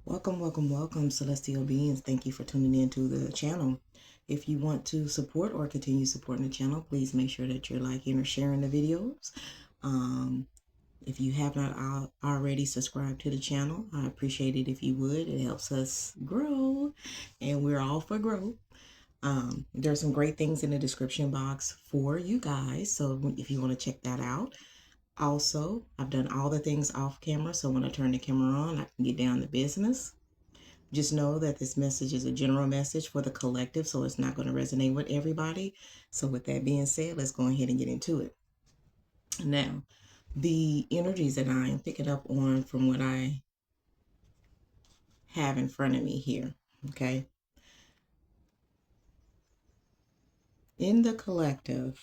Welcome, celestial beings. Thank you for tuning in to the channel. If you want to support or continue supporting the channel, please make sure that you're liking or sharing the videos. If you have not already subscribed to the channel, I appreciate it if you would. It helps us grow, and we're all for growth. There's some great things in the description box for you guys, so if you want to check that out. Also, I've done all the things off camera, so when I turn the camera on, I can get down to business. Just know that this message is a general message for the collective, so it's not going to resonate with everybody. So with that being said, let's go ahead and get into it. Now, the energies that I am picking up on from what I have in front of me here, okay? In the collective,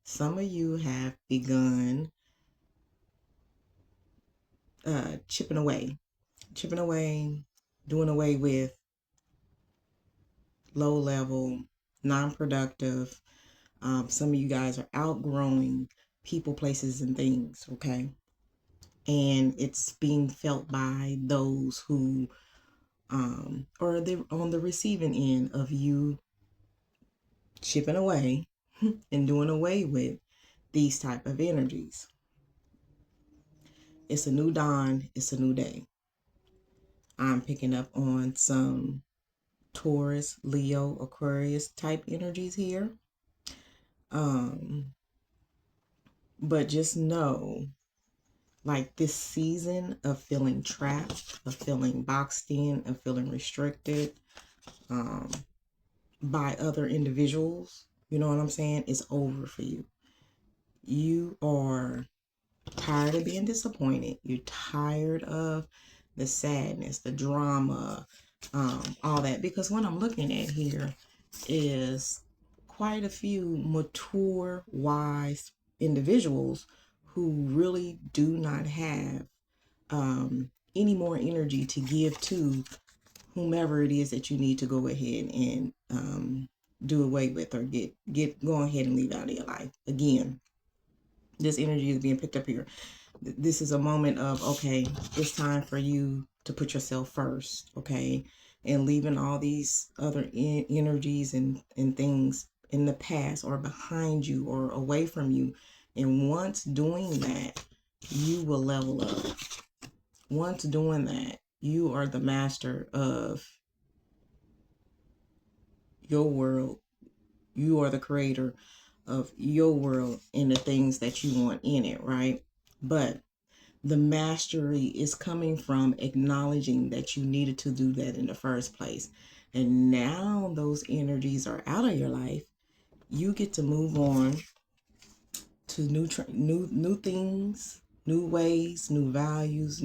some of you have begun chipping away, doing away with low level, non-productive. Some of you guys are outgrowing people, places, and things, okay? And it's being felt by those who are on the receiving end of you chipping away and doing away with these type of energies. It's a new dawn. It's a new day. I'm picking up on some Taurus, Leo, Aquarius type energies here. But just know, like, this season of feeling trapped, of feeling boxed in, of feeling restricted by other individuals, you know what I'm saying, is over for you. You are tired of being disappointed. You're tired of the sadness, the drama, all that. Because what I'm looking at here is quite a few mature, wise individuals who really do not have any more energy to give to whomever it is that you need to go ahead and do away with or go ahead and leave out of your life. Again, this energy is being picked up here. This is a moment of, okay, it's time for you to put yourself first, okay? And leaving all these other energies and things in the past or behind you or away from you. And once doing that, you will level up. Once doing that, you are the master of your world. You are the creator of your world and the things that you want in it, right? But the mastery is coming from acknowledging that you needed to do that in the first place. And now those energies are out of your life. You get to move on to new things, new ways, new values,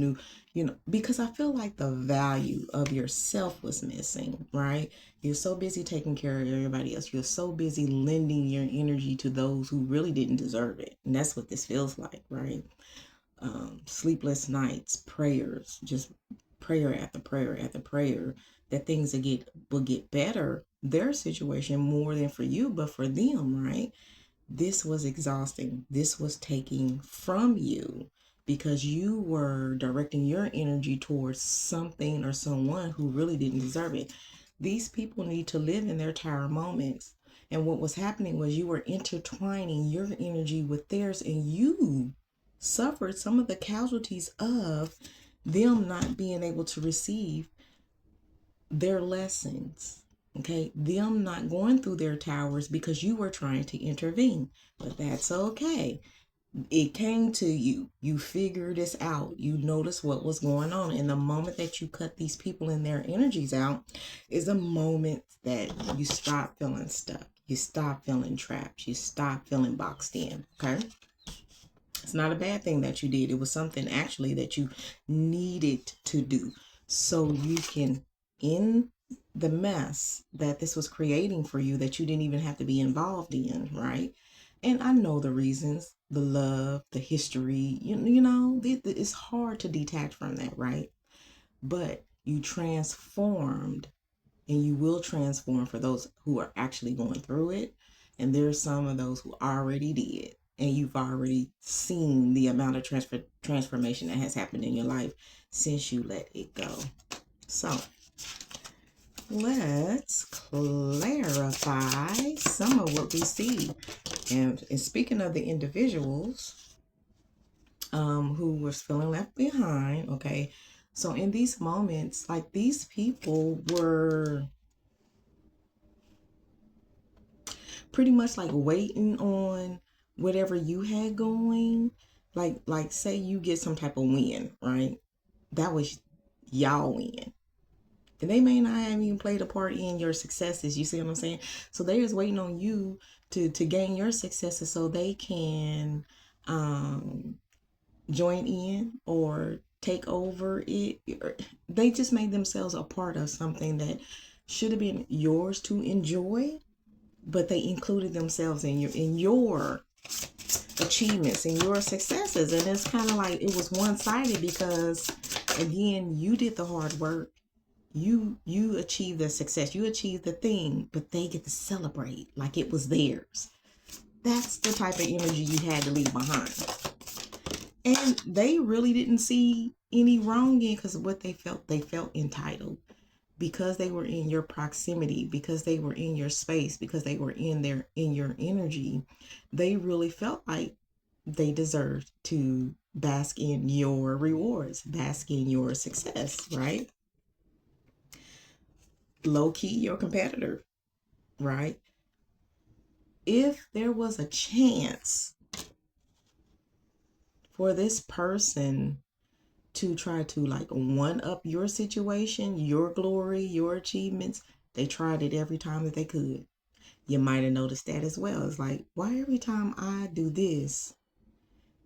because I feel like the value of yourself was missing, right? You're so busy taking care of everybody else. You're so busy lending your energy to those who really didn't deserve it. And that's what this feels like, right? Sleepless nights, prayers, just prayer after prayer after prayer, that things will get better, their situation, more than for you, but for them, right? This was exhausting. This was taking from you because you were directing your energy towards something or someone who really didn't deserve it. These people need to live in their tower moments. And what was happening was you were intertwining your energy with theirs, and you suffered some of the casualties of them not being able to receive their lessons. Okay, them not going through their towers because you were trying to intervene. But that's okay. It came to you. You figured this out. You noticed what was going on. And the moment that you cut these people and their energies out is a moment that you stop feeling stuck. You stop feeling trapped. You stop feeling boxed in. Okay? It's not a bad thing that you did. It was something actually that you needed to do so you can end the mess that this was creating for you that you didn't even have to be involved in, right? And I know the reasons, the love, the history, it's hard to detach from that, right? But you transformed, and you will transform for those who are actually going through it. And there's some of those who already did. and you've already seen the amount of transformation that has happened in your life since you let it go. So let's clarify some of what we see. And speaking of the individuals who was feeling left behind, okay, so in these moments, like, these people were pretty much like waiting on whatever you had going. Like say you get some type of win, right? That was y'all win. And they may not have even played a part in your successes. You see what I'm saying? So they're just waiting on you to gain your successes so they can join in or take over it. They just made themselves a part of something that should have been yours to enjoy, but they included themselves in your achievements and your successes. And it's kind of like it was one-sided because, again, you did the hard work. You achieved the success. You achieved the thing, but they get to celebrate like it was theirs. That's the type of energy you had to leave behind. And they really didn't see any wrong in, because what they felt entitled. Because they were in your proximity, because they were in your space, because they were in your energy, they really felt like they deserved to bask in your rewards, bask in your success, right? Low key, your competitor, right? If there was a chance for this person to try to like one up your situation, your glory, your achievements, they tried it every time that they could. You might have noticed that as well. It's like, why every time I do this,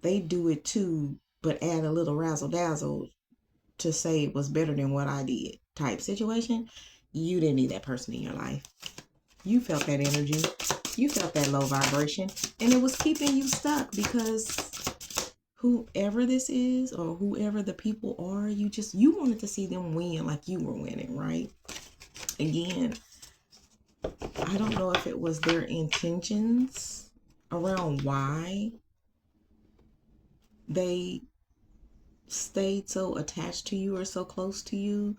they do it too, but add a little razzle dazzle to say it was better than what I did type situation. You didn't need that person in your life. You felt that energy. You felt that low vibration, and it was keeping you stuck, because whoever this is or whoever the people are, you wanted to see them win like you were winning, right? Again, I don't know if it was their intentions around why they stayed so attached to you or so close to you.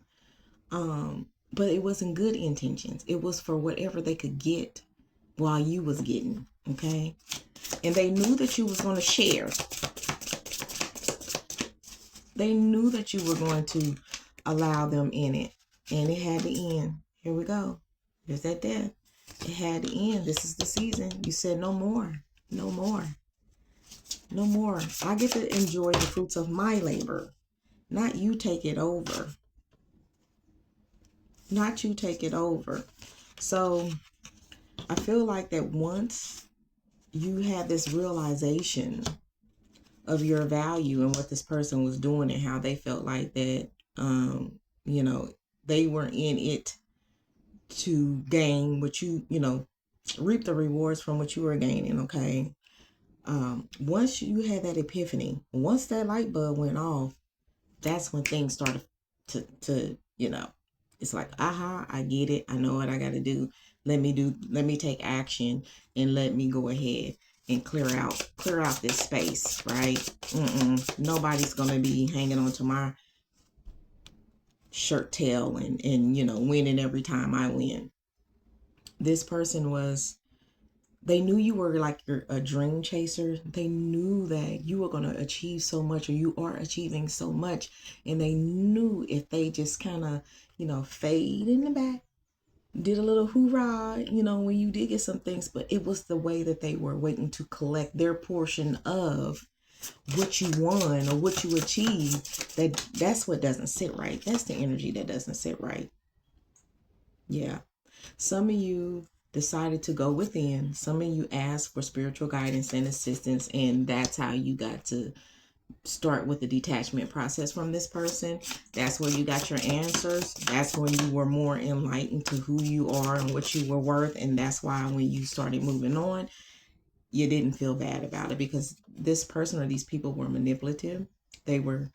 But it wasn't good intentions. It was for whatever they could get while you was getting, okay? And they knew that you was going to share. They knew that you were going to allow them in it. And it had to end. Here we go. There's that death. It had to end. This is the season. You said no more. No more. No more. I get to enjoy the fruits of my labor. Not you take it over. Not you take it over. So I feel like that once you had this realization of your value and what this person was doing and how they felt like that, they were in it to gain what reap the rewards from what you were gaining, okay? Once you had that epiphany, once that light bulb went off, that's when things started to it's like, aha, I get it. I know what I got to do. Let me take action, and let me go ahead and clear out this space, right? Nobody's going to be hanging on to my shirt tail and winning every time I win. This person they knew you were like a dream chaser. They knew that you were going to achieve so much, or you are achieving so much. And they knew if they just kind of, fade in the back, did a little hoorah, when you did get some things, but it was the way that they were waiting to collect their portion of what you won or what you achieved. That's what doesn't sit right. That's the energy that doesn't sit right. Yeah. Some of you decided to go within. Some of you asked for spiritual guidance and assistance, and that's how you got to start with the detachment process from this person. That's where you got your answers. That's when you were more enlightened to who you are and what you were worth. And that's why when you started moving on, you didn't feel bad about it, because this person or these people were manipulative. They were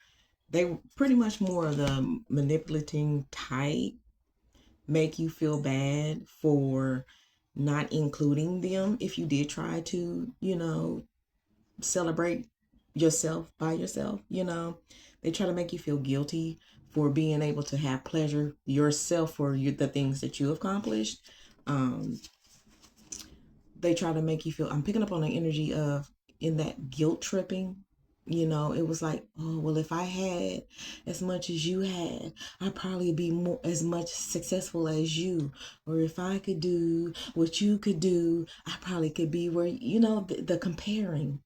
pretty much more of the manipulating type, make you feel bad for not including them if you did try to, celebrate yourself by yourself. They try to make you feel guilty for being able to have pleasure yourself for the things that you accomplished. um they try to make you feel, I'm picking up on the energy of, in that guilt tripping. It was like, oh, well, if I had as much as you had, I'd probably be more as much successful as you. Or if I could do what you could do, I probably could be where, the comparing,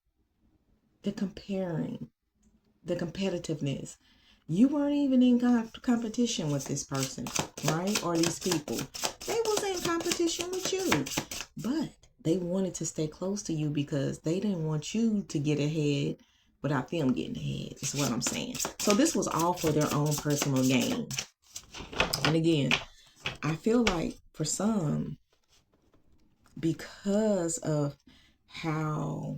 the comparing, the competitiveness. You weren't even in competition with this person, right? Or these people. They was in competition with you. But they wanted to stay close to you because they didn't want you to get ahead without them getting ahead, is what I'm saying. So this was all for their own personal gain. And again, I feel like for some, because of how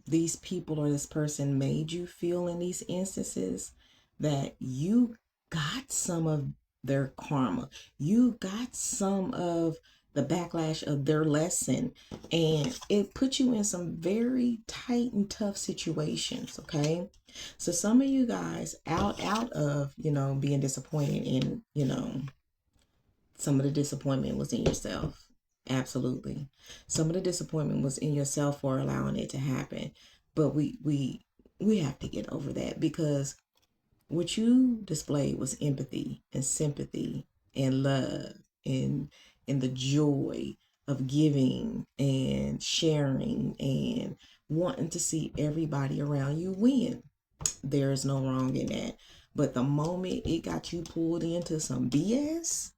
these people or this person made you feel in these instances, that you got some of their karma. You got some of the backlash of their lesson, and it put you in some very tight and tough situations. Okay, so some of you guys out of being disappointed in, some of the disappointment was in yourself. Absolutely. Some of the disappointment was in yourself for allowing it to happen. But we have to get over that, because what you displayed was empathy and sympathy and love and the joy of giving and sharing and wanting to see everybody around you win. There is no wrong in that. But the moment it got you pulled into some BS,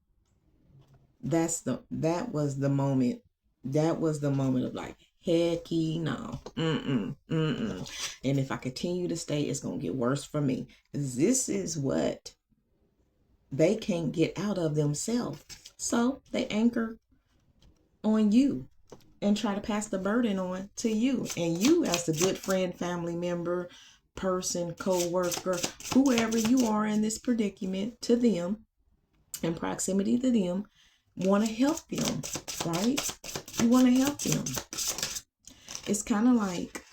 that was the moment. That was the moment of like, hecky no. And if I continue to stay, it's gonna get worse for me. This is what they can't get out of themselves. So they anchor on you and try to pass the burden on to you. And you, as a good friend, family member, person, co-worker, whoever you are in this predicament, to them, in proximity to them, want to help them, right? You want to help them. It's kind of like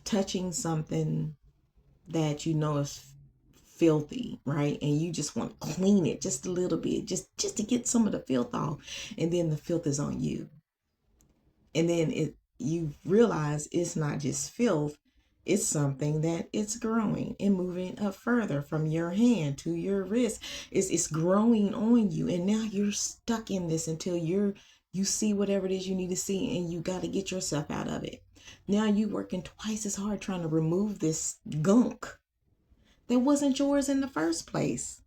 touching something that is filthy, right? And you just want to clean it just a little bit, just to get some of the filth off, and then the filth is on you. And then you realize it's not just filth, it's something that it's growing and moving up further from your hand to your wrist. It's growing on you, and now you're stuck in this until you see whatever it is you need to see, and you got to get yourself out of it. Now you working twice as hard trying to remove this gunk that wasn't yours in the first place.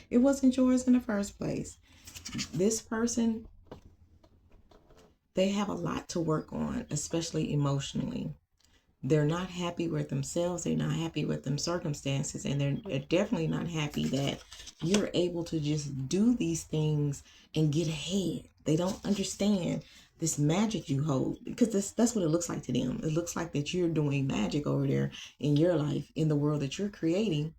It wasn't yours in the first place. This person, they have a lot to work on, especially emotionally. They're not happy with themselves. They're not happy with them circumstances. And they're definitely not happy that you're able to just do these things and get ahead. They don't understand this magic you hold, because that's what it looks like to them. It looks like that you're doing magic over there in your life, in the world that you're creating.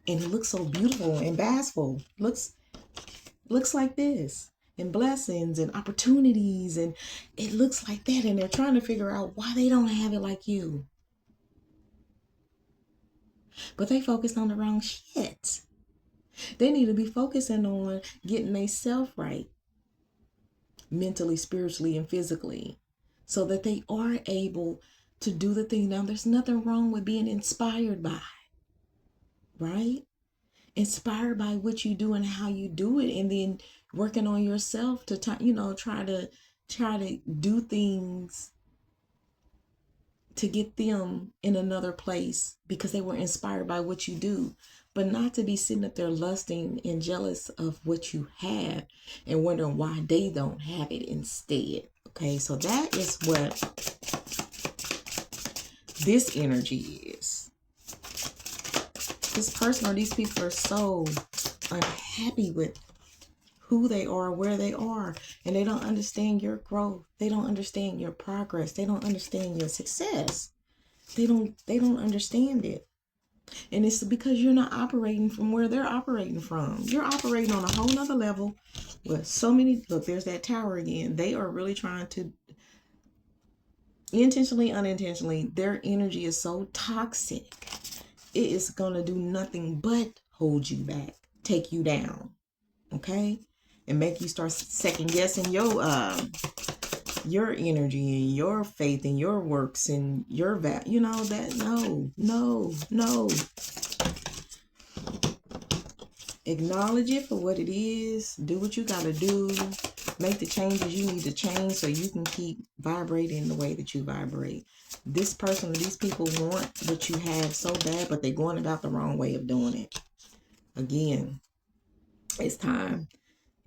And it looks so beautiful and vastful. Looks like this, and blessings and opportunities, and it looks like that. And they're trying to figure out why they don't have it like you. But they focused on the wrong shit. They need to be focusing on getting themselves right, mentally, spiritually, and physically, so that they are able to do the thing. Now, there's nothing wrong with being inspired by, right? Inspired by what you do and how you do it, and then working on yourself to try to do things to get them in another place because they were inspired by what you do. But not to be sitting up there lusting and jealous of what you have and wondering why they don't have it instead. Okay, so that is what this energy is. This person or these people are so unhappy with who they are, where they are, and they don't understand your growth. They don't understand your progress. They don't understand your success. They don't understand it. And it's because you're not operating from where they're operating from. You're operating on a whole nother level with so many. Look, there's that tower again. They are really trying to, intentionally, unintentionally, their energy is so toxic. It is going to do nothing but hold you back, take you down. Okay? And make you start second guessing your energy and your faith and your works and your that no. Acknowledge it for what it is. Do what you got to do. Make the changes you need to change so you can keep vibrating the way that you vibrate. This person or these people want what you have so bad, but they're going about the wrong way of doing it. Again, it's time.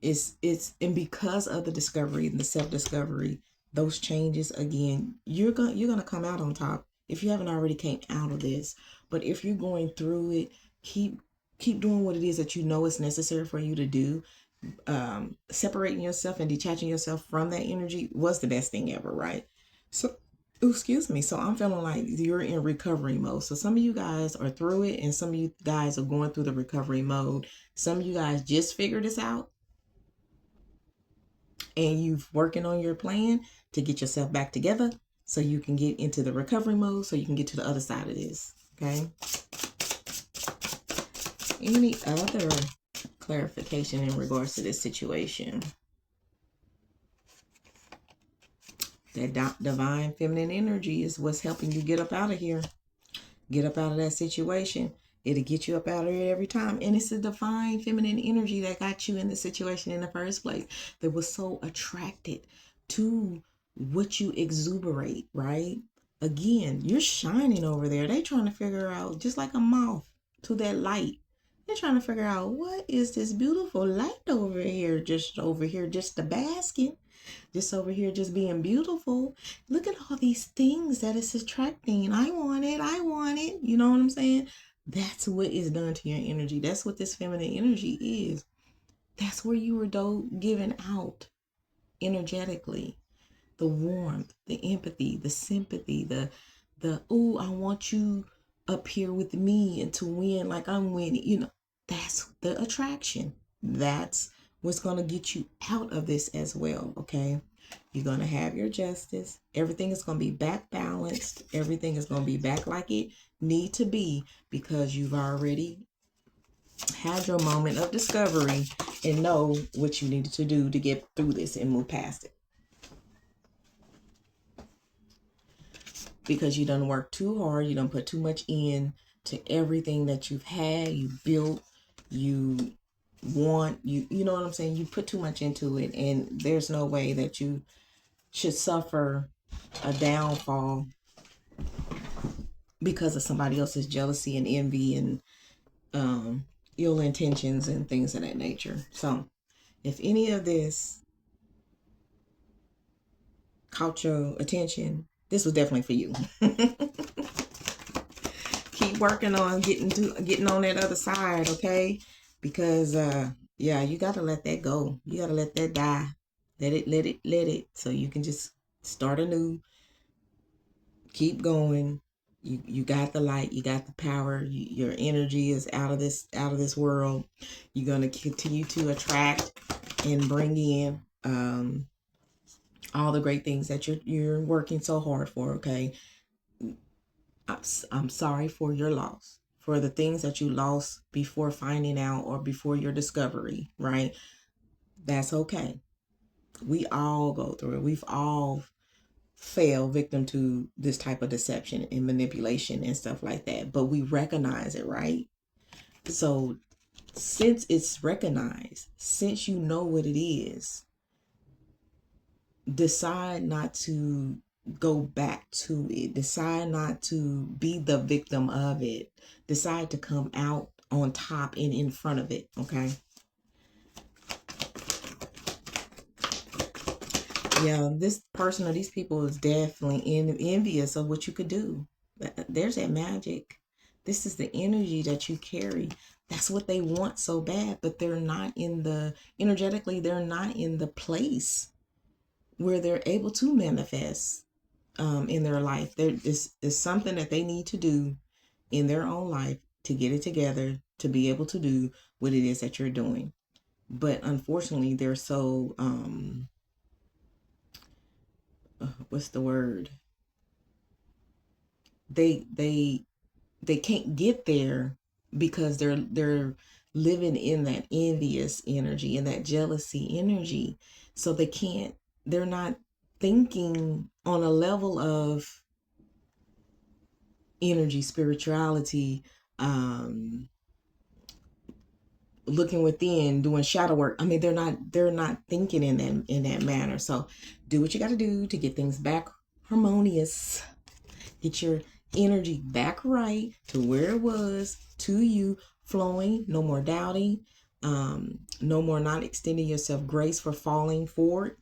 It's and because of the discovery and the self-discovery, those changes, again, you're gonna come out on top if you haven't already came out of this. But if you're going through it, keep doing what it is that you know is necessary for you to do. Separating yourself and detaching yourself from that energy was the best thing ever, right? So excuse me. So I'm feeling like you're in recovery mode. So some of you guys are through it and some of you guys are going through the recovery mode. Some of you guys just figured this out and you've working on your plan to get yourself back together so you can get into the recovery mode so you can get to the other side of this. Okay. Any other clarification in regards to this situation? That divine feminine energy is what's helping you get up out of here. Get up out of that situation. It'll get you up out of here every time. And it's the divine feminine energy that got you in the situation in the first place. That was so attracted to what you exuberate, right? Again, you're shining over there. They trying to figure out, just like a moth to that light. They're trying to figure out, what is this beautiful light over here, just the basking. Just over here, just being beautiful. Look at all these things that it's attracting. I want it. I want it. You know what I'm saying? That's what is done to your energy. That's what this feminine energy is. That's where you were given out energetically. The warmth, the empathy, the sympathy, ooh, I want you up here with me and to win like I'm winning. That's the attraction. That's what's going to get you out of this as well. Okay. You're going to have your justice. Everything is going to be back balanced. Everything is going to be back like it need to be because you've already had your moment of discovery and know what you needed to do to get through this and move past it. Because you done work too hard. You done put too much in to everything that you've had, you built, you want, you know what I'm saying? You put too much into it, and there's no way that you should suffer a downfall because of somebody else's jealousy and envy and ill intentions and things of that nature. So if any of this caught your attention, this was definitely for you. Keep working on getting on that other side, okay? Because yeah, you gotta let that go. You gotta let that die. Let it. So you can just start anew. Keep going. You got the light. You got the power. Your energy is out of this world. You're gonna continue to attract and bring in all the great things that you're working so hard for. Okay. I'm sorry for your loss, for the things that you lost before finding out or before your discovery, right? That's okay. We all go through it. We've all fell victim to this type of deception and manipulation and stuff like that, but we recognize it, right? So since it's recognized, since you know what it is, decide not to go back to it. Decide not to be the victim of it. Decide to come out on top and in front of it. Okay. Yeah, this person or these people is definitely envious of what you could do. There's that magic. This is the energy that you carry. That's what they want so bad, but they're not energetically, they're not in the place where they're able to manifest in their life. There is something that they need to do in their own life to get it together to be able to do what it is that you're doing. But unfortunately, they're so what's the word? They can't get there because they're living in that envious energy and that jealousy energy. So they're not thinking on a level of energy, spirituality, looking within, doing shadow work. I mean, they're not thinking in that manner. So do what you got to do to get things back harmonious. Get your energy back right to where it was, to you, flowing. No more doubting. No more not extending yourself grace for falling for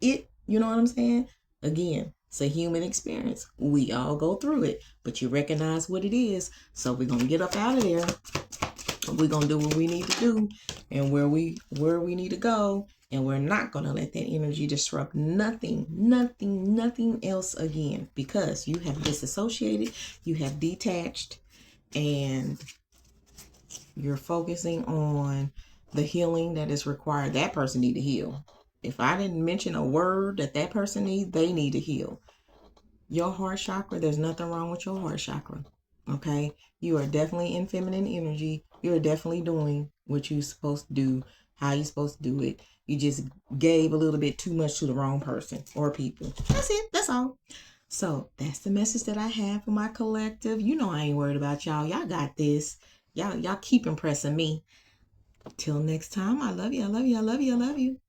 it. You know what I'm saying? Again, it's a human experience. We all go through it, but you recognize what it is. So we're gonna get up out of there. We're gonna do what we need to do and where we need to go. And we're not going to let that energy disrupt nothing else again, because you have disassociated, you have detached, and you're focusing on the healing that is required. That person need to heal. If I didn't mention a word that person needs, they need to heal. Your heart chakra, there's nothing wrong with your heart chakra. Okay? You are definitely in feminine energy. You're definitely doing what you're supposed to do, how you're supposed to do it. You just gave a little bit too much to the wrong person or people. That's it. That's all. So that's the message that I have for my collective. You know I ain't worried about y'all. Y'all got this. Y'all keep impressing me. Till next time, I love you. I love you. I love you. I love you.